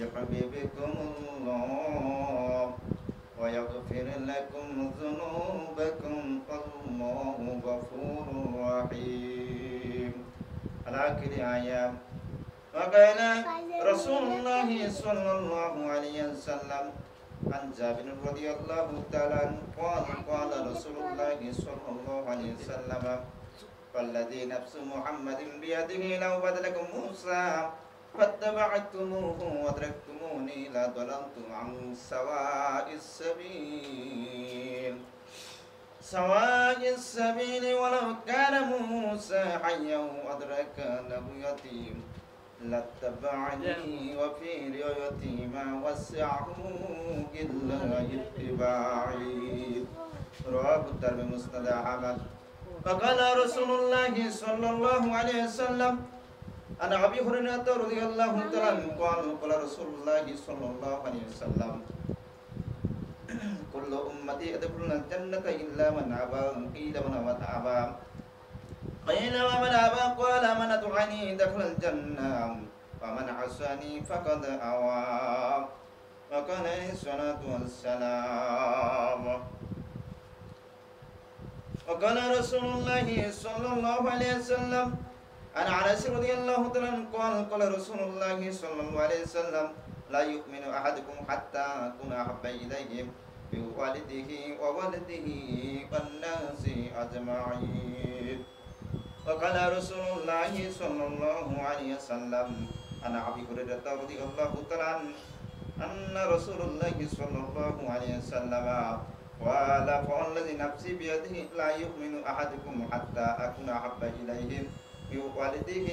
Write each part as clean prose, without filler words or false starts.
يحببكم الله ويغفر لكم ذنوبكم فالله غفور رحيم. الآخر آية. وقال رسول الله صلى الله عليه وسلم عن جابر رضي الله تعالى عنه قال رسول الله صلى الله عليه وسلم والذي نفس محمد بيده لو بدلكم موسى فاتبعتموه وتركتموني لضللتم عن سواء السبيل ولو كان موسى حيا وأدركنه يتيم لاتبعني وفي رواية ما وسعه إلا اتباعي. رواه الترمذي مسند أحمد. فقال رسول الله صلى الله عليه وسلم عن أبي هريرة رضي الله تعالى عنه قال رسول الله صلى الله عليه وسلم كل أمتي يدخلون الجنة إلا من أبى. قيل ومن أبى؟ قيل ومن أبى؟ قال من أطاعني دخل الجنة ومن عصاني فقد أوى. وقال عليه الصلاة والسلام. وقال رسول الله صلى الله عليه وسلم عن أنس رضي الله تعالى عنه قال رسول الله صلى الله عليه وسلم لا يؤمن أحدكم حتى أكون أحب إليه من والده وولده والناس أجمعين. وقال رسول الله صلى الله عليه وسلم عن أبي هريرة رضي الله تعالى عنه أن رسول الله صلى الله عليه وسلم قال فوالذي نفسي بيده لا يؤمن أحدكم حتى أكون أحب إليه من والده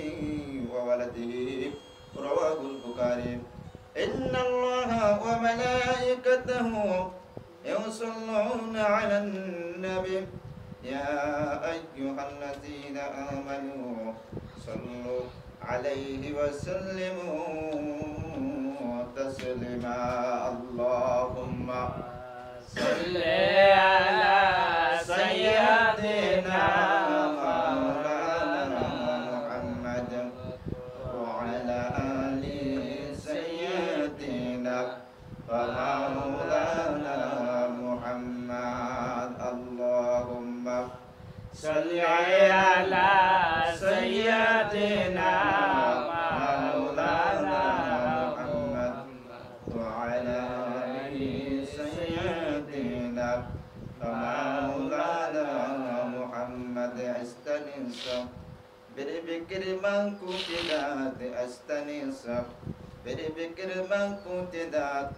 وولده. رواه البخاري. إن الله وملائكته يصلون على النبي يا أيها الذين آمنوا صلوا عليه وسلموا تسليما. اللهم صل على سيدنا مولانا محمد وعلى آل سيدنا ومولانا محمد. اللهم صل على سيدنا مولانا محمد وعلى آل سيدنا ومولانا محمد. استنصر بالذكر من كتدات استنصر بالذكر من كتدات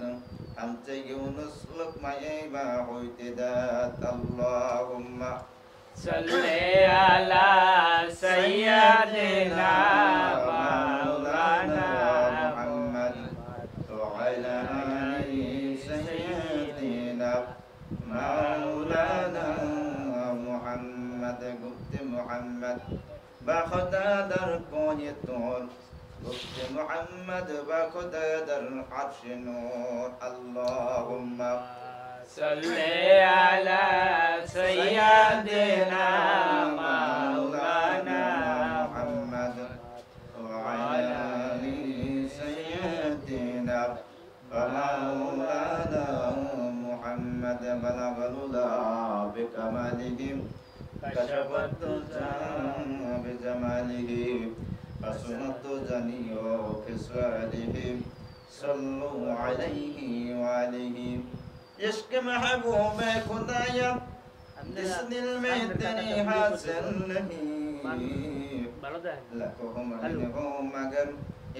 أنت يونس لك ما يبا اعتدات. اللهم صل على سيدنا مولانا محمد وعلى آل سيدنا مولانا محمد. قلت محمد باخدا در کوی طور قلت محمد باخدا در عرش نور. اللهم صل على سيدنا مولانا محمد وعلى آل سيدنا ومولانا محمد. بلغ الهدى بكماله كشف الدجى بجماله حسنت جميع خصاله صلوا عليه وعليه. عشق محبوب خدایا جس دل میں تیری حاصل نہیں لکھوں میں ہو مگر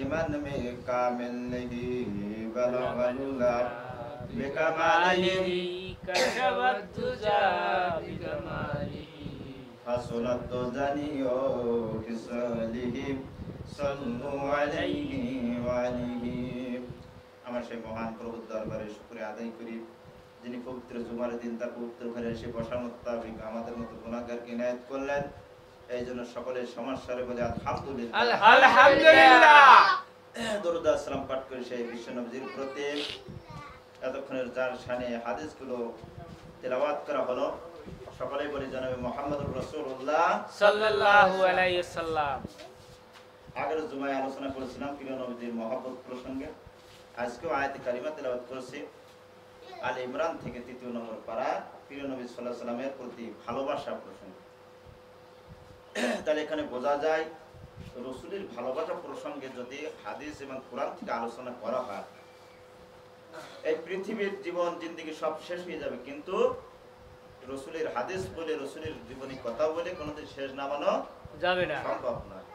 ایمان میں کامل نہیں. بلغ اللہ بکمالہ کشف الدجى بجماله حسنت جميع خصاله صلوا عليه وعليه. আমার সেই মহান প্রভুর দরবারে শুকরিয়া আদায় করি যিনি পবিত্র জুমার দিন তার পবিত্র ঘরে এসে বসার মোতাবেক আমাদের মতো গুনাহগারকে ইনায়েত করলেন। এই জন্য সকলের সমস্যারে বলে আলহামদুলিল্লাহ আলহামদুলিল্লাহ। দরুদ সালাম পাঠ করে সেই বিশ্ব নবীর প্রতি এতক্ষণের যার শানে হাদিসগুলো তেলাওয়াত করা হলো সকলেই বলি জনাবে মুহাম্মদুর রাসূলুল্লাহ সাল্লাল্লাহু আলাইহি ওয়াসাল্লাম। আগের জুমায় আলোচনা করেছিলাম প্রিয় নবীর মহব্বত প্রসঙ্গে। আজকেও আয়াতে কারিমা তেলাওয়াত করছি আলে ইমরান থেকে ৩য় নম্বর পারা, প্রিয় নবী সাল্লাল্লাহু আলাইহি সাল্লামের প্রতি ভালোবাসা প্রসঙ্গ। তাহলে এখানে বোঝা যায় রাসূলের ভালোবাসা প্রসঙ্গে যদি হাদিস এবং কোরআন থেকে আলোচনা করা হয়, এই পৃথিবীর জীবন জিন্দেগি সব শেষ হয়ে যাবে, কিন্তু রাসূলের হাদিস বলে, রাসূলের জীবনী কথা বলে কোনোদিন শেষ নামানো যাবে না, সম্ভব নয়।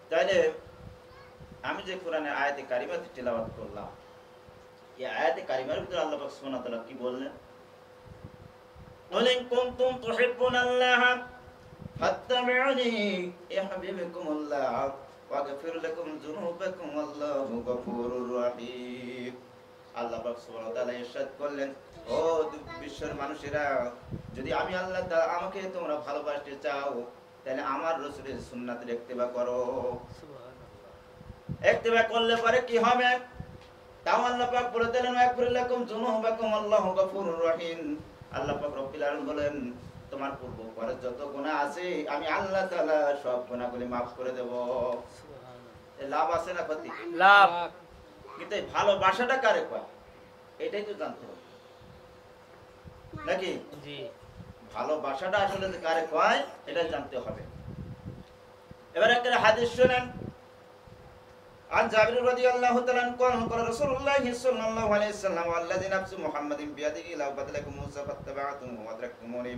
তাইলে আমি যে কোরআনে আয়াতে কারিমা তিলাওয়াত করলাম, এই আয়াতে কারিমার ভিতরে আল্লাহ পাক সুবহানাহু ওয়া তাআলা কি বললেন? ওয়ালাইন কুনতুম তুহিব্বুনাল্লাহ ফাত্তাবিউনি ইউহিব্বুকুমুল্লাহ ওয়াগফির লাকুম যুনুবাকুম আল্লাহু গফুরুর রহিম। আল্লাহ পাক সুবহানাহু ওয়া তাআলা ইরশাদ করলেন, ও বিশ্বের মানুষেরা, যদি আমি আল্লাহ তাআলা আমাকে তোমরা ভালোবাসতে চাও, তাহলে আমার রাসূলের সুন্নাতের ইত্তেবা করো। সুবহানাল্লাহ। ইত্তেবা করলে পরে কি হবে? তাও আল্লাহ পাক বলে দিলেন, ওয়াগফির লাকুম যুনুবাকুম আল্লাহু গফুরুর রহিম। আল্লাহ পাক রব্বুল আলামিন বলেন, তোমার পূর্ব পরে যত গুনাহ আছে আমি আল্লাহ তাআলা সব গুনাহগুলি maaf করে দেব। সুবহানাল্লাহ। এই লাভ আছে না ক্ষতি? লাভ। কিন্তু এই ভালোবাসাটা কারে কয় এটাই তো জানতে হবে নাকি? জি, ভালোবাসাটা আসলে কারে কয় এটা জানতে হবে। এবার একটা হাদিস শুনেন। عن جابر رضي الله تعالى عنه قال رسول الله صلى الله عليه وسلم والذي نفس محمد بيده لو بدلكم موسى فاتبعتم وادركتموني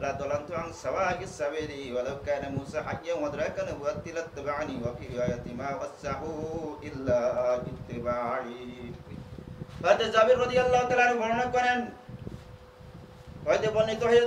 لا ضللت عن سواء السبيل ولو كان موسى حيا وادركني لاتبعني وفي رواية ما وسعه إلا اتباعي। হযরত জাবির রাদিয়াল্লাহু তাআলা বর্ণনা করেন, হয়তো বর্ণিত হয়েছে